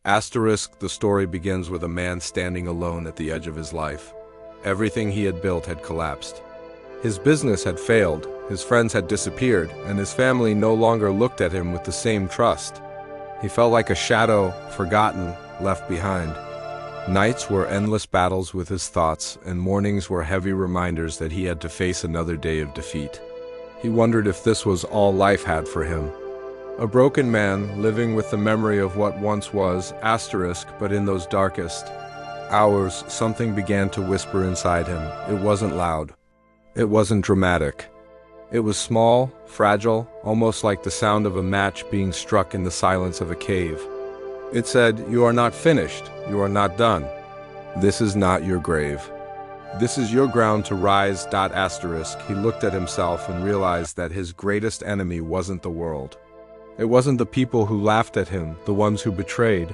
Asterisk, the story begins with a man standing alone at the edge of his life. Everything he had built had collapsed. His business had failed, his friends had disappeared, and his family no longer looked at him with the same trust. He felt like a shadow, forgotten, left behind. Nights were endless battles with his thoughts, and mornings were heavy reminders that he had to face another day of defeat. He wondered if this was all life had for him. A broken man, living with the memory of what once was, asterisk, but in those darkest hours, something began to whisper inside him. It wasn't loud. It wasn't dramatic. It was small, fragile, almost like the sound of a match being struck in the silence of a cave. It said, "You are not finished. You are not done. This is not your grave. This is your ground to rise." Asterisk. He looked at himself and realized that his greatest enemy wasn't the world. It wasn't the people who laughed at him, the ones who betrayed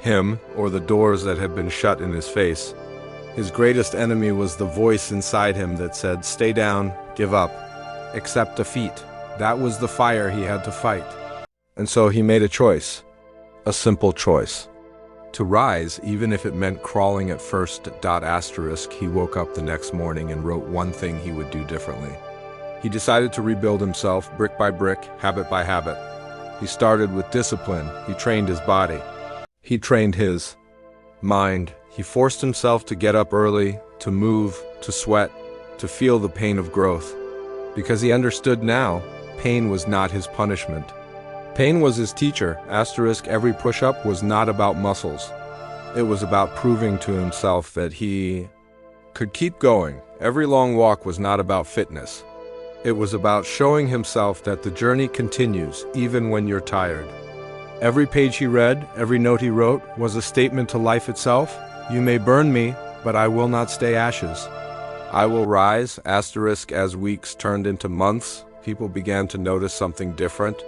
him, or the doors that had been shut in his face. His greatest enemy was the voice inside him that said, "Stay down, give up, accept defeat." That was the fire he had to fight. And so he made a choice. A simple choice. To rise, even if it meant crawling at first. Asterisk. He woke up the next morning and wrote one thing he would do differently. He decided to rebuild himself brick by brick, habit by habit. He started with discipline. He trained his body. He trained his mind. He forced himself to get up early, to move, to sweat, to feel the pain of growth. Because he understood now, pain was not his punishment. Pain was his teacher. Asterisk. Every push-up was not about muscles. It was about proving to himself that he could keep going. Every long walk was not about fitness. It was about showing himself that the journey continues, even when you're tired. Every page he read, every note he wrote, was a statement to life itself. You may burn me, but I will not stay ashes. I will rise. Asterisk. As weeks turned into months, people began to notice something different.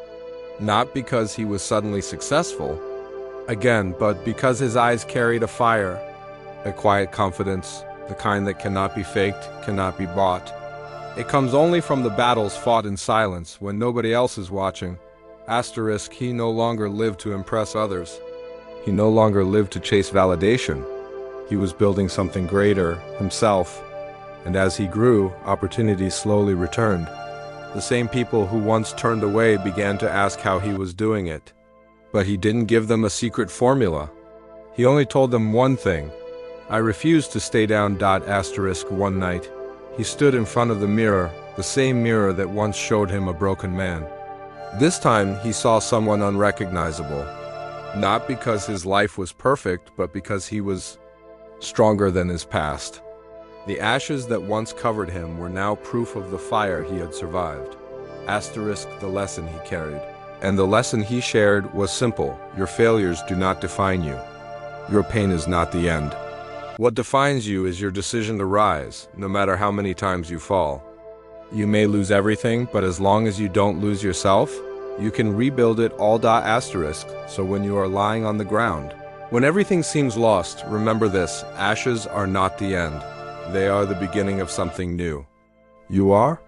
Not because he was suddenly successful, again, but because his eyes carried a fire, a quiet confidence, the kind that cannot be faked, cannot be bought. It comes only from the battles fought in silence, when nobody else is watching. Asterisk. He no longer lived to impress others. He no longer lived to chase validation. He was building something greater, himself. And as he grew, opportunities slowly returned. The same people who once turned away began to ask how he was doing it. But he didn't give them a secret formula. He only told them one thing. I refused to stay down. Asterisk. One night, he stood in front of the mirror, the same mirror that once showed him a broken man. This time, he saw someone unrecognizable. Not because his life was perfect, but because he was stronger than his past. The ashes that once covered him were now proof of the fire he had survived. Asterisk. The lesson he carried. And the lesson he shared was simple. Your failures do not define you. Your pain is not the end. What defines you is your decision to rise, no matter how many times you fall. You may lose everything, but as long as you don't lose yourself, you can rebuild it all. Asterisk. So when you are lying on the ground, when everything seems lost, remember this: ashes are not the end. They are the beginning of something new. You are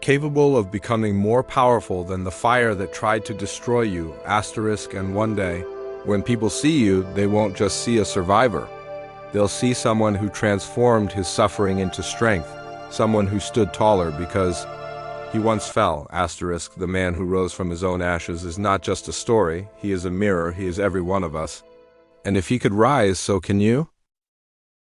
capable of becoming more powerful than the fire that tried to destroy you. Asterisk. And one day, when people see you, they won't just see a survivor. They'll see someone who transformed his suffering into strength, someone who stood taller because he once fell. Asterisk. The man who rose from his own ashes is not just a story. He is a mirror. He is every one of us. And if he could rise, so can you.